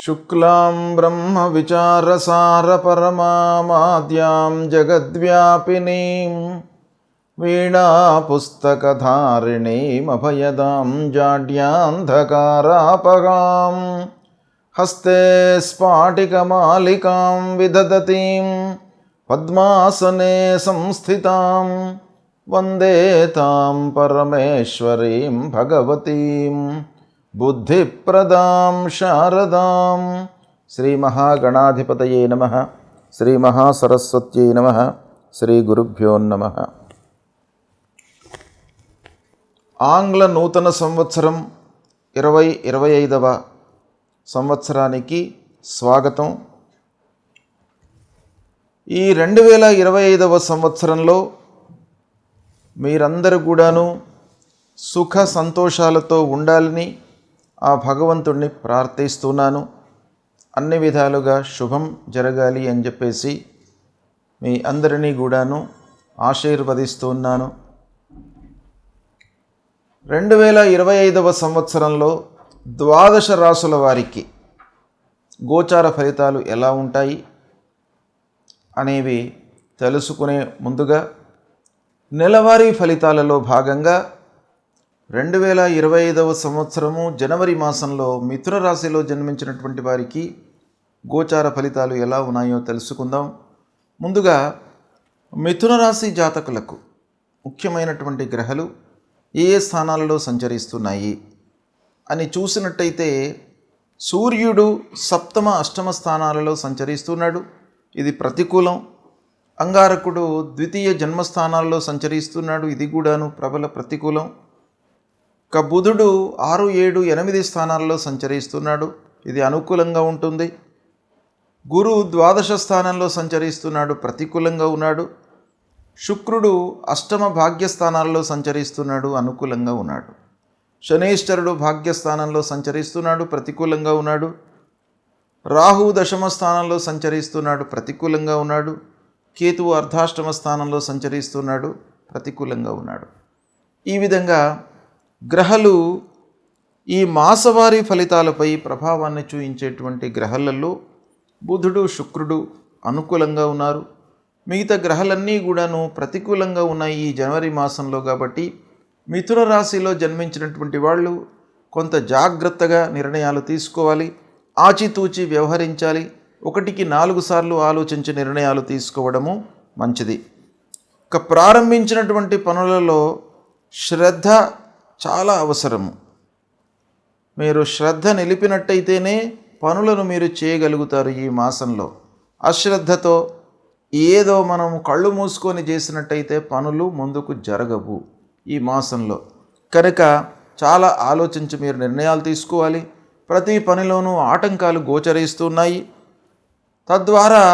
శుక్లాం బ్రహ్మవిచారసారపరమామాద్యాం జగద్వ్యాపినీం వీణాపుస్తకధారిణీమభయదాం జాడ్యాంధకారాపగాం హస్తే స్ఫాటికమాలికాం విదదతీం పద్మాసనే సంస్థితాం వందే తాం పరమేశ్వరీం భగవతీం బుద్ధిప్రదాం శారదాం. శ్రీ మహాగణాధిపతయే నమః. శ్రీ మహాసరస్వత్యై నమః. శ్రీ గురుభ్యో నమః. ఆంగ్ల నూతన సంవత్సరం 2025వ సంవత్సరానికి స్వాగతం. ఈ 2025వ సంవత్సరంలో మీరందరూ కూడాను సుఖ సంతోషాలతో ఉండాలని ఆ భగవంతుణ్ణి ప్రార్థిస్తున్నాను. అన్ని విధాలుగా శుభం జరగాలి అని చెప్పేసి మీ అందరినీ కూడాను ఆశీర్వదిస్తున్నాను. 2025వ సంవత్సరంలో ద్వాదశ రాసుల వారికి గోచార ఫలితాలు ఎలా ఉంటాయి అనేవి తెలుసుకునే ముందుగా నెలవారీ ఫలితాలలో భాగంగా 2025వ సంవత్సరము జనవరి మాసంలో మిథున రాశిలో జన్మించినటువంటి వారికి గోచార ఫలితాలు ఎలా ఉన్నాయో తెలుసుకుందాం. ముందుగా మిథున రాశి జాతకులకు ముఖ్యమైనటువంటి గ్రహాలు ఏ ఏ స్థానాలలో సంచరిస్తున్నాయి అని చూసినట్టయితే సూర్యుడు సప్తమ అష్టమ స్థానాలలో సంచరిస్తున్నాడు, ఇది ప్రతికూలం. అంగారకుడు ద్వితీయ జన్మస్థానాల్లో సంచరిస్తున్నాడు, ఇది కూడాను ప్రబల ప్రతికూలం. బుధుడు 6, 7, 8 స్థానాల్లో సంచరిస్తున్నాడు, ఇది అనుకూలంగా ఉంటుంది. గురు ద్వాదశ స్థానంలో సంచరిస్తున్నాడు, ప్రతికూలంగా ఉన్నాడు. శుక్రుడు అష్టమ భాగ్యస్థానాల్లో సంచరిస్తున్నాడు, అనుకూలంగా ఉన్నాడు. శనేశ్వరుడు భాగ్యస్థానంలో సంచరిస్తున్నాడు, ప్రతికూలంగా ఉన్నాడు. రాహు దశమ స్థానంలో సంచరిస్తున్నాడు, ప్రతికూలంగా ఉన్నాడు. కేతువు అర్ధాష్టమ స్థానంలో సంచరిస్తున్నాడు, ప్రతికూలంగా ఉన్నాడు. ఈ విధంగా గ్రహాలు ఈ మాసవారీ ఫలితాలపై ప్రభావాన్ని చూపించేటువంటి గ్రహాలలో బుధుడు శుక్రుడు అనుకూలంగా ఉన్నారు. మిగతా గ్రహాలన్నీ కూడాను ప్రతికూలంగా ఉన్నాయి ఈ జనవరి మాసంలో. కాబట్టి మిథున రాశిలో జన్మించినటువంటి వాళ్ళు కొంత జాగ్రత్తగా నిర్ణయాలు తీసుకోవాలి, ఆచితూచి వ్యవహరించాలి. 1కి 4 సార్లు ఆలోచించి నిర్ణయాలు తీసుకోవడము మంచిది. ప్రారంభించినటువంటి పనులలో శ్రద్ధ చాలా అవసరము. మీరు శ్రద్ధ నిలిపినట్టయితేనే పనులను మీరు చేయగలుగుతారు. ఈ మాసంలో అశ్రద్ధతో ఏదో మనం కళ్ళు మూసుకొని చేసినట్టయితే పనులు ముందుకు జరగవు ఈ మాసంలో. కనుక చాలా ఆలోచించి మీరు నిర్ణయాలు తీసుకోవాలి. ప్రతి పనిలోనూ ఆటంకాలు గోచరిస్తున్నాయి. తద్వారా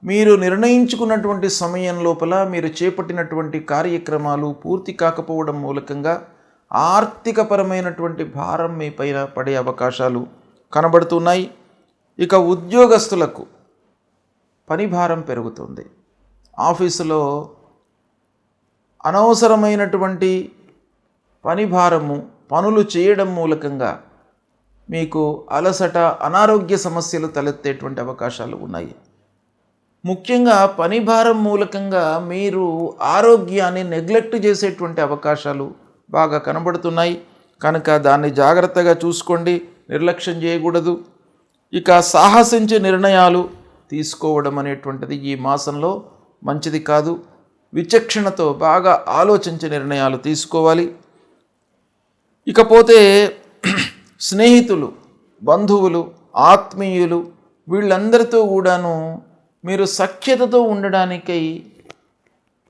మీరు నిర్ణయించుకున్నటువంటి సమయం లోపల మీరు చేపట్టినటువంటి కార్యక్రమాలు పూర్తి కాకపోవడం మూలకంగా ఆర్థికపరమైనటువంటి భారం మీ పైన పడే అవకాశాలు కనబడుతున్నాయి. ఇక ఉద్యోగస్తులకు పని భారం పెరుగుతుంది. ఆఫీసులో అనవసరమైనటువంటి పని భారము, పనులు చేయడం మూలకంగా మీకు అలసట, అనారోగ్య సమస్యలు తలెత్తేటువంటి అవకాశాలు ఉన్నాయి. ముఖ్యంగా పని భారం మూలకంగా మీరు ఆరోగ్యాన్ని నెగ్లెక్ట్ చేసేటువంటి అవకాశాలు బాగా కనబడుతున్నాయి. కనుక దాన్ని జాగ్రత్తగా చూసుకోండి, నిర్లక్ష్యం చేయకూడదు. ఇక సాహసించే నిర్ణయాలు తీసుకోవడం అనేటువంటిది ఈ మాసంలో మంచిది కాదు. విచక్షణతో బాగా ఆలోచించే నిర్ణయాలు తీసుకోవాలి. ఇకపోతే స్నేహితులు, బంధువులు, ఆత్మీయులు వీళ్ళందరితో కూడాను మీరు సఖ్యతతో ఉండడానికై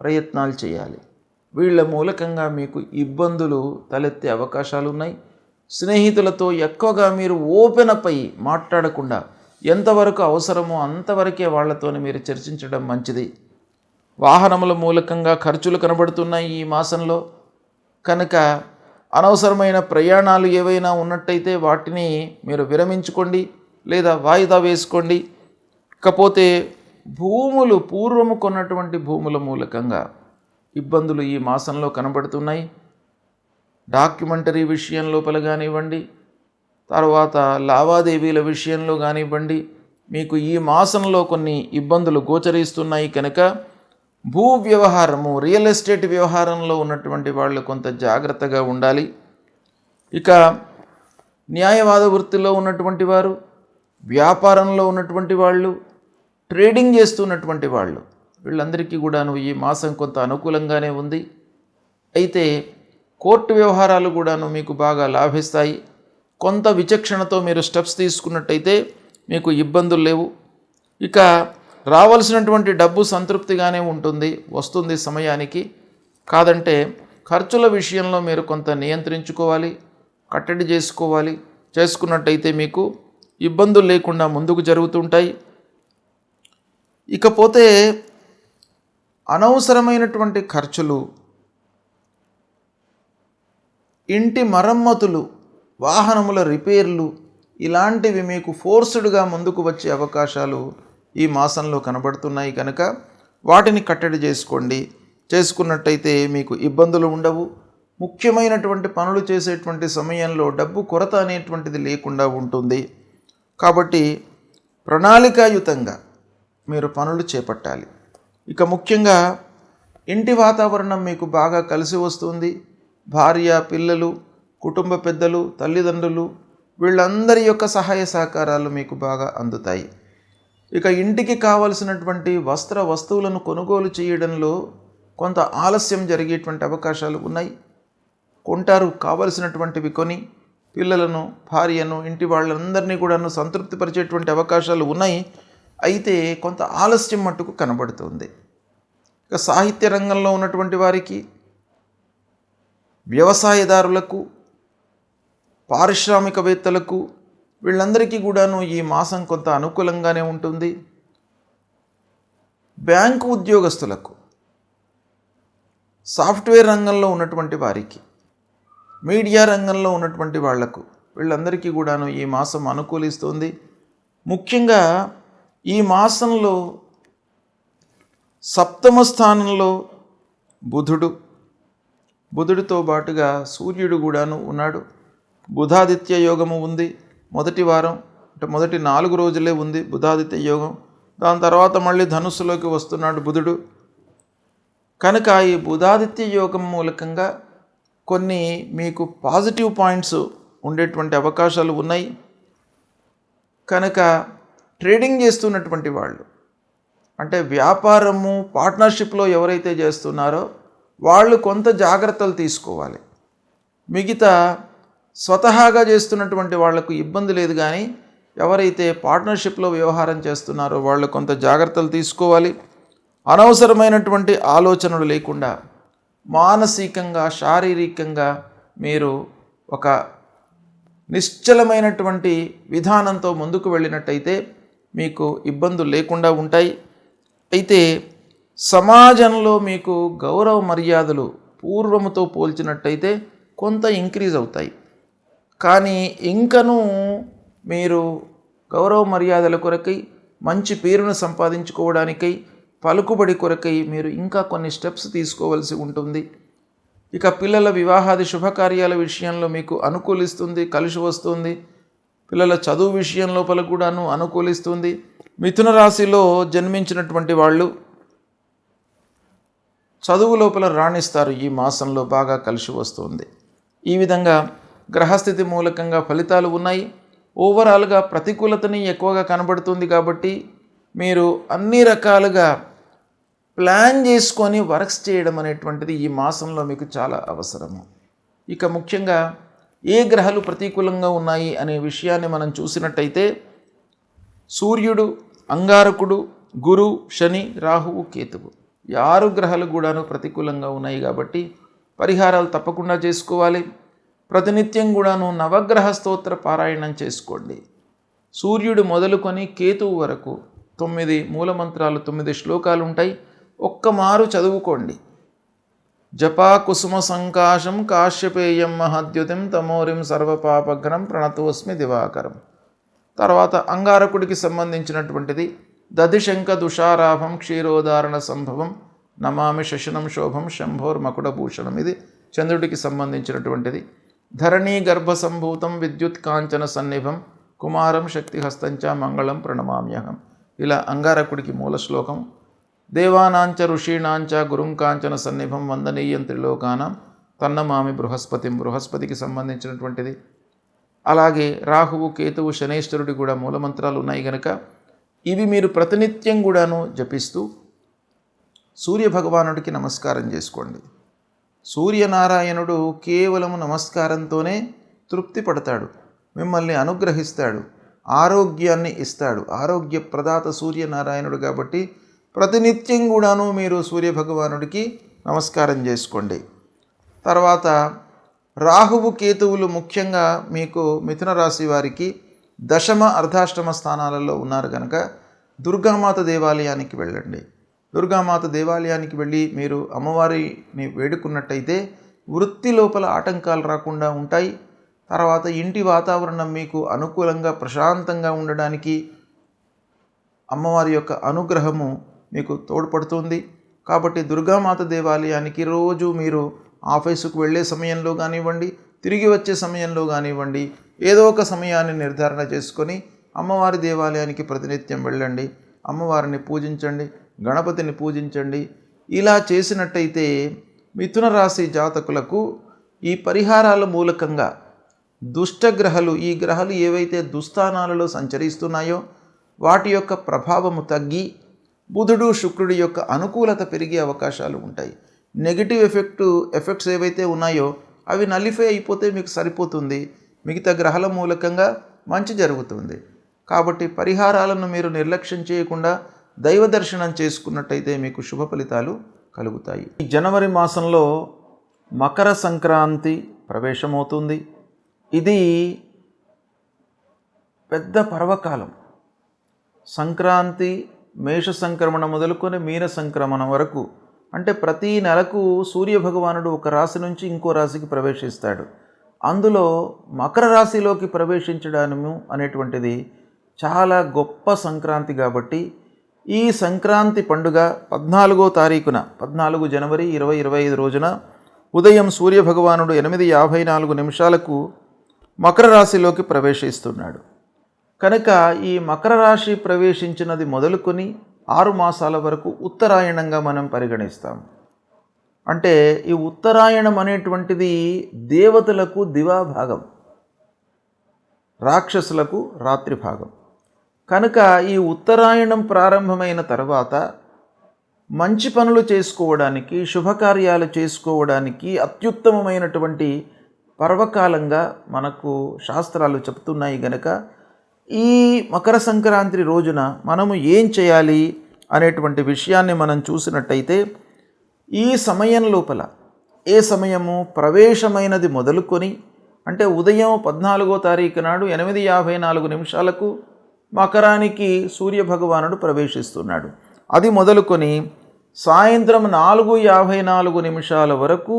ప్రయత్నాలు చేయాలి. వీళ్ళ మూలకంగా మీకు ఇబ్బందులు తలెత్తే అవకాశాలు ఉన్నాయి. స్నేహితులతో ఎక్కువగా మీరు ఓపెన్ అప్ అయ్యి మాట్లాడకుండా ఎంతవరకు అవసరమో అంతవరకే వాళ్ళతో మీరు చర్చించడం మంచిది. వాహనముల మూలకంగా ఖర్చులు కనబడుతున్నాయి ఈ మాసంలో. కనుక అనవసరమైన ప్రయాణాలు ఏవైనా ఉన్నట్టయితే వాటిని మీరు విరమించుకోండి లేదా వాయిదా వేసుకోండి. ఇకపోతే భూములు, పూర్వము కొన్నటువంటి భూముల మూలకంగా ఇబ్బందులు ఈ మాసంలో కనబడుతున్నాయి. డాక్యుమెంటరీ విషయం లోపల కానివ్వండి, తర్వాత లావాదేవీల విషయంలో కానివ్వండి, మీకు ఈ మాసంలో కొన్ని ఇబ్బందులు గోచరిస్తున్నాయి కనుక భూ వ్యవహారము, రియల్ ఎస్టేట్ వ్యవహారంలో ఉన్నటువంటి వాళ్ళు కొంత జాగ్రత్తగా ఉండాలి. ఇక న్యాయవాద వృత్తిలో ఉన్నటువంటి వారు, వ్యాపారంలో ఉన్నటువంటి వాళ్ళు, ట్రేడింగ్ చేస్తున్నటువంటి వాళ్ళు, వీళ్ళందరికీ కూడాను ఈ మాసం కొంత అనుకూలంగానే ఉంది. అయితే కోర్టు వ్యవహారాలు కూడాను మీకు బాగా లాభిస్తాయి. కొంత విచక్షణతో మీరు స్టెప్స్ తీసుకున్నట్టయితే మీకు ఇబ్బందులు లేవు. ఇక రావాల్సినటువంటి డబ్బు సంతృప్తిగానే ఉంటుంది, వస్తుంది సమయానికి. కాదంటే ఖర్చుల విషయంలో మీరు కొంత నియంత్రించుకోవాలి, కట్టడి చేసుకున్నట్టయితే మీకు ఇబ్బందులు లేకుండా ముందుకు జరుగుతుంటాయి. ఇకపోతే అనవసరమైనటువంటి ఖర్చులు, ఇంటి మరమ్మతులు, వాహనముల రిపేర్లు, ఇలాంటివి మీకు ఫోర్స్డ్గా ముందుకు వచ్చే అవకాశాలు ఈ మాసంలో కనబడుతున్నాయి కనుక వాటిని కట్టడి చేసుకున్నట్టయితే మీకు ఇబ్బందులు ఉండవు. ముఖ్యమైనటువంటి పనులు చేసేటువంటి సమయంలో డబ్బు కొరత అనేటువంటిది లేకుండా ఉంటుంది. కాబట్టి ప్రణాళికాయుతంగా మీరు పనులు చేపట్టాలి. ఇక ముఖ్యంగా ఇంటి వాతావరణం మీకు బాగా కలిసి వస్తుంది. భార్య, పిల్లలు, కుటుంబ పెద్దలు, తల్లిదండ్రులు, వీళ్ళందరి యొక్క సహాయ సహకారాలు మీకు బాగా అందుతాయి. ఇక ఇంటికి కావలసినటువంటి వస్తువులను కొనుగోలు చేయడంలో కొంత ఆలస్యం జరిగేటువంటి అవకాశాలు ఉన్నాయి. కొంటారు, కావలసినటువంటివి కొని పిల్లలను, భార్యను, ఇంటి వాళ్ళందరినీ కూడాను సంతృప్తిపరిచేటువంటి అవకాశాలు ఉన్నాయి. అయితే కొంత ఆలస్యం మట్టుకు కనబడుతుంది. ఇక సాహిత్య రంగంలో ఉన్నటువంటి వారికి, వ్యవసాయదారులకు, పారిశ్రామికవేత్తలకు, వీళ్ళందరికీ కూడాను ఈ మాసం కొంత అనుకూలంగానే ఉంటుంది. బ్యాంకు ఉద్యోగస్తులకు, సాఫ్ట్వేర్ రంగంలో ఉన్నటువంటి వారికి, మీడియా రంగంలో ఉన్నటువంటి వాళ్లకు, వీళ్ళందరికీ కూడాను ఈ మాసం అనుకూలిస్తుంది. ముఖ్యంగా ఈ మాసంలో సప్తమ స్థానంలో బుధుడితో పాటుగా సూర్యుడు కూడాను ఉన్నాడు. బుధాదిత్య యోగము ఉంది. మొదటి వారం అంటే మొదటి 4 రోజులే ఉంది బుధాదిత్య యోగం. దాని తర్వాత మళ్ళీ ధనుస్సులోకి వస్తున్నాడు బుధుడు. కనుక ఈ బుధాదిత్య యోగం మూలకంగా కొన్ని మీకు పాజిటివ్ పాయింట్స్ ఉండేటువంటి అవకాశాలు ఉన్నాయి. కనుక ట్రేడింగ్ చేస్తున్నటువంటి వాళ్ళు, అంటే వ్యాపారము పార్ట్నర్షిప్లో ఎవరైతే చేస్తున్నారో వాళ్ళు కొంత జాగ్రత్తలు తీసుకోవాలి. మిగతా స్వతహాగా చేస్తున్నటువంటి వాళ్లకు ఇబ్బంది లేదు, కానీ ఎవరైతే పార్ట్నర్షిప్లో వ్యవహారం చేస్తున్నారో వాళ్ళు కొంత జాగ్రత్తలు తీసుకోవాలి. అనవసరమైనటువంటి ఆలోచనలు లేకుండా మానసికంగా, శారీరకంగా మీరు ఒక నిశ్చలమైనటువంటి విధానంతో ముందుకు వెళ్ళినట్టయితే మీకు ఇబ్బందులు లేకుండా ఉంటాయి. అయితే సమాజంలో మీకు గౌరవ మర్యాదలు పూర్వముతో పోల్చినట్టయితే కొంత ఇంక్రీజ్ అవుతాయి. కానీ ఇంకనూ మీరు గౌరవ మర్యాదల కొరకై, మంచి పేరును సంపాదించుకోవడానికై, పలుకుబడి కొరకై మీరు ఇంకా కొన్ని స్టెప్స్ తీసుకోవాల్సి ఉంటుంది. ఇక పిల్లల వివాహాది శుభకార్యాల విషయంలో మీకు అనుకూలిస్తుంది, కలిసి వస్తుంది. పిల్లల చదువు విషయం లోపల కూడాను అనుకూలిస్తుంది. మిథున రాశిలో జన్మించినటువంటి వాళ్ళు చదువు లోపల రాణిస్తారు. ఈ మాసంలో బాగా కలిసి వస్తుంది. ఈ విధంగా గ్రహస్థితి మూలకంగా ఫలితాలు ఉన్నాయి. ఓవరాల్గా ప్రతికూలతని ఎక్కువగా కనబడుతుంది. కాబట్టి మీరు అన్ని రకాలుగా ప్లాన్ చేసుకొని వర్క్స్ చేయడం అనేటువంటిది ఈ మాసంలో మీకు చాలా అవసరము. ఇక ముఖ్యంగా ఏ గ్రహాలు ప్రతికూలంగా ఉన్నాయి అనే విషయాన్ని మనం చూసినట్టయితే సూర్యుడు, అంగారకుడు, గురు, శని, రాహువు, కేతువు, ఈ 6 గ్రహాలు కూడాను ప్రతికూలంగా ఉన్నాయి. కాబట్టి పరిహారాలు తప్పకుండా చేసుకోవాలి. ప్రతినిత్యం కూడాను నవగ్రహ స్తోత్ర పారాయణం చేసుకోండి. సూర్యుడు మొదలుకొని కేతువు వరకు 9 మూలమంత్రాలు, 9 శ్లోకాలు ఉంటాయి. ఒక్కమారు చదువుకోండి. జపా కుసుమ సంకాశం కాశ్యపేయం మహద్యుతిం తమోరిం సర్వపాపఘ్నం ప్రణతోస్మి దివాకరం. తర్వాత అంగారకుడికి సంబంధించినటువంటిది దధిశంక దుషారాభం క్షీరోదారణ సంభవం నమామి శశనం శోభం శంభోర్ మకుడభూషణం. ఇది చంద్రుడికి సంబంధించినటువంటిది. ధరణీ గర్భ సంభూతం విద్యుత్ కాంచన సన్నిభం కుమారం శక్తిహస్తంచ మంగళం ప్రణమామ్యహం. ఇలా అంగారకుడికి మూల శ్లోకం. దేవానాంచ ఋషీణాంచ గురుం కాంచన సన్నిభం వందనీయం త్రిలోకానం తన్నమామి బృహస్పతిం. బృహస్పతికి సంబంధించినటువంటిది. అలాగే రాహువు, కేతువు, శనేశ్వరుడి కూడా మూలమంత్రాలు ఉన్నాయి కనుక ఇవి మీరు ప్రతినిత్యం కూడాను జపిస్తూ సూర్యభగవానుడికి నమస్కారం చేసుకోండి. సూర్యనారాయణుడు కేవలము నమస్కారంతోనే తృప్తి పడతాడు, మిమ్మల్ని అనుగ్రహిస్తాడు, ఆరోగ్యాన్ని ఇస్తాడు. ఆరోగ్య ప్రదాత సూర్యనారాయణుడు కాబట్టి ప్రతినిత్యం కూడాను మీరు సూర్యభగవానుడికి నమస్కారం చేసుకోండి. తర్వాత రాహువు, కేతువులు ముఖ్యంగా మీకు మిథున రాశి వారికి దశమ, అర్ధాష్టమ స్థానాలలో ఉన్నారు కనుక దుర్గామాత దేవాలయానికి వెళ్ళండి. దుర్గామాత దేవాలయానికి వెళ్ళి మీరు అమ్మవారిని వేడుకున్నట్టయితే వృత్తి లోపల ఆటంకాలు రాకుండా ఉంటాయి. తర్వాత ఇంటి వాతావరణం మీకు అనుకూలంగా ప్రశాంతంగా ఉండడానికి అమ్మవారి యొక్క అనుగ్రహము మీకు తోడ్పడుతుంది. కాబట్టి దుర్గామాత దేవాలయానికి రోజు మీరు ఆఫీసుకు వెళ్ళే సమయంలో కానివ్వండి, తిరిగి వచ్చే సమయంలో కానివ్వండి, ఏదో ఒక సమయాన్ని నిర్ధారణ చేసుకొని అమ్మవారి దేవాలయానికి ప్రతినిత్యం వెళ్ళండి. అమ్మవారిని పూజించండి, గణపతిని పూజించండి. ఇలా చేసినట్టయితే మిథున రాశి జాతకులకు ఈ పరిహారాల మూలకంగా దుష్టగ్రహాలు, ఈ గ్రహాలు ఏవైతే దుస్థానాలలో సంచరిస్తున్నాయో వాటి యొక్క ప్రభావము తగ్గి బుధుడు, శుక్రుడి యొక్క అనుకూలత పెరిగే అవకాశాలు ఉంటాయి. నెగిటివ్ ఎఫెక్ట్స్ ఏవైతే ఉన్నాయో అవి నలిఫై అయిపోతే మీకు సరిపోతుంది. మిగతా గ్రహాల మూలకంగా మంచి జరుగుతుంది. కాబట్టి పరిహారాలను మీరు నిర్లక్ష్యం చేయకుండా దైవ దర్శనం చేసుకున్నట్టయితే మీకు శుభ ఫలితాలు కలుగుతాయి. ఈ జనవరి మాసంలో మకర సంక్రాంతి ప్రవేశమవుతుంది. ఇది పెద్ద పర్వకాలం. సంక్రాంతి మేష సంక్రమణ మొదలుకొని మీన సంక్రమణం వరకు, అంటే ప్రతి నెలకు సూర్యభగవానుడు ఒక రాశి నుంచి ఇంకో రాశికి ప్రవేశిస్తాడు. అందులో మకర రాశిలోకి ప్రవేశించడము అనేటువంటిది చాలా గొప్ప సంక్రాంతి. కాబట్టి ఈ సంక్రాంతి పండుగ 14వ తారీఖున 14 జనవరి 2025 రోజున ఉదయం సూర్యభగవానుడు 8:54 మకర రాశిలోకి ప్రవేశిస్తున్నాడు. కనుక ఈ మకర రాశి ప్రవేశించినది మొదలుకొని 6 మాసాల వరకు ఉత్తరాయణంగా మనం పరిగణిస్తాం. అంటే ఈ ఉత్తరాయణం అనేటువంటిది దేవతలకు దివాభాగం, రాక్షసులకు రాత్రి భాగం. కనుక ఈ ఉత్తరాయణం ప్రారంభమైన తర్వాత మంచి పనులు చేసుకోవడానికి, శుభకార్యాలు చేసుకోవడానికి అత్యుత్తమమైనటువంటి పర్వకాలంగా మనకు శాస్త్రాలు చెప్తున్నాయి. గనక ఈ మకర సంక్రాంతి రోజున మనము ఏం చేయాలి అనేటువంటి విషయాన్ని మనం చూసినట్టయితే, ఈ సమయం లోపల ఏ సమయము ప్రవేశమైనది మొదలుకొని, అంటే ఉదయం 14వ తారీఖు నాడు 8:54 మకరానికి సూర్యభగవానుడు ప్రవేశిస్తున్నాడు. అది మొదలుకొని సాయంత్రం 4:54 వరకు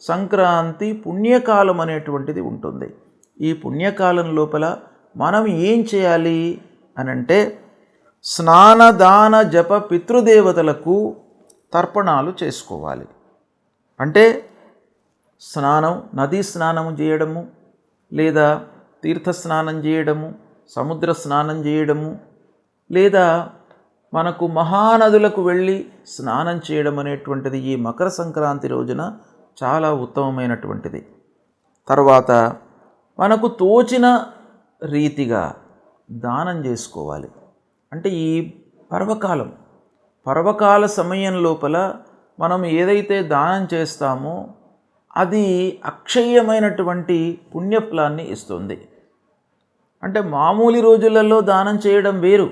సంక్రాంతి పుణ్యకాలం అనేటువంటిది ఉంటుంది. ఈ పుణ్యకాలం లోపల మనం ఏం చేయాలి అనంటే, స్నాన, దాన, జప, పితృదేవతలకు తర్పణాలు చేసుకోవాలి. అంటే స్నానం, నదీ స్నానం చేయడము, లేదా తీర్థస్నానం చేయడము, సముద్ర స్నానం చేయడము, లేదా మనకు మహానదులకు వెళ్ళి స్నానం చేయడం అనేటువంటిది ఈ మకర సంక్రాంతి రోజున చాలా ఉత్తమమైనటువంటిది. తర్వాత మనకు తోచిన రీతిగా దానం చేసుకోవాలి. అంటే ఈ పర్వకాల సమయం లోపల మనం ఏదైతే దానం చేస్తామో అది అక్షయమైనటువంటి పుణ్యఫలాన్ని ఇస్తుంది. అంటే మామూలు రోజులలో దానం చేయడం వేరు,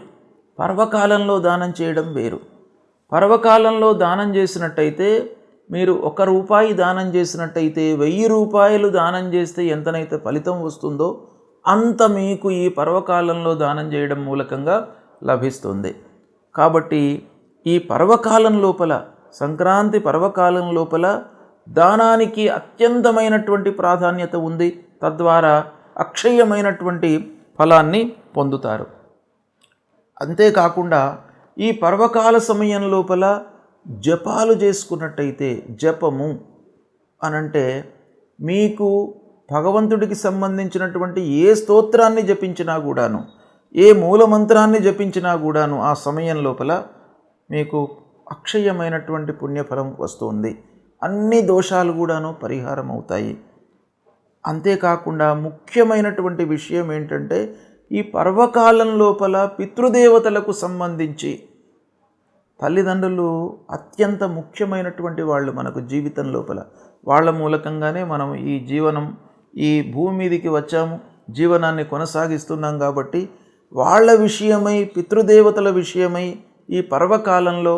పర్వకాలంలో దానం చేయడం వేరు. పర్వకాలంలో దానం చేసినట్టయితే, మీరు ₹1 దానం చేసినట్టయితే 1000 రూపాయలు దానం చేస్తే ఎంతనైతే ఫలితం వస్తుందో అంత మీకు ఈ పర్వకాలంలో దానం చేయడం మూలకంగా లభిస్తుంది. కాబట్టి ఈ పర్వకాలం లోపల, సంక్రాంతి పర్వకాలం లోపల దానానికి అత్యంతమైనటువంటి ప్రాధాన్యత ఉంది. తద్వారా అక్షయమైనటువంటి ఫలాన్ని పొందుతారు. అంతేకాకుండా ఈ పర్వకాల సమయం లోపల జపాలు చేసుకున్నట్టయితే, జపము అనంటే మీకు భగవంతుడికి సంబంధించినటువంటి ఏ స్తోత్రాన్ని జపించినా కూడాను, ఏ మూలమంత్రాన్ని జపించినా కూడాను ఆ సమయం లోపల మీకు అక్షయమైనటువంటి పుణ్యఫలం వస్తుంది. అన్ని దోషాలు కూడాను పరిహారం అవుతాయి. అంతేకాకుండా ముఖ్యమైనటువంటి విషయం ఏంటంటే, ఈ పర్వకాలం లోపల పితృదేవతలకు సంబంధించి తల్లిదండ్రులు అత్యంత ముఖ్యమైనటువంటి వాళ్ళు మనకు జీవితం లోపల. వాళ్ళ మూలకంగానే మనం ఈ భూమి మీదికి వచ్చాము, జీవనాన్ని కొనసాగిస్తున్నాం. కాబట్టి వాళ్ళ విషయమై, పితృదేవతల విషయమై ఈ పర్వకాలంలో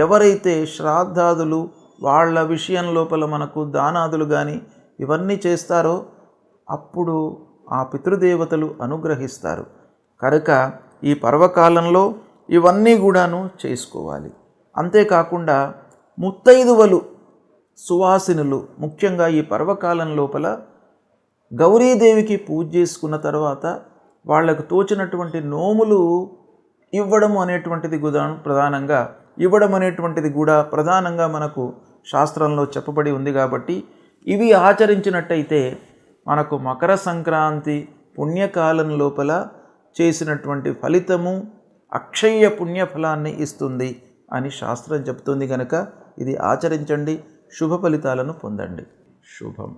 ఎవరైతే శ్రాద్ధాదులు వాళ్ళ విషయం లోపల మనకు దానాదులు కానీ ఇవన్నీ చేస్తారో అప్పుడు ఆ పితృదేవతలు అనుగ్రహిస్తారు. కనుక ఈ పర్వకాలంలో ఇవన్నీ కూడాను చేసుకోవాలి. అంతేకాకుండా ముత్తైదువలు, సువాసినులు ముఖ్యంగా ఈ పర్వకాలం లోపల గౌరీదేవికి పూజ చేసుకున్న తర్వాత వాళ్లకు తోచినటువంటి నోములు ఇవ్వడం అనేటువంటిది కూడా ప్రధానంగా మనకు శాస్త్రంలో చెప్పబడి ఉంది. కాబట్టి ఇవి ఆచరించినట్టయితే మనకు మకర సంక్రాంతి పుణ్యకాలం లోపల చేసినటువంటి ఫలితము అక్షయ పుణ్యఫలాన్ని ఇస్తుంది అని శాస్త్రం చెప్తుంది. కనుక ఇది ఆచరించండి, శుభ ఫలితాలను పొందండి. శుభం.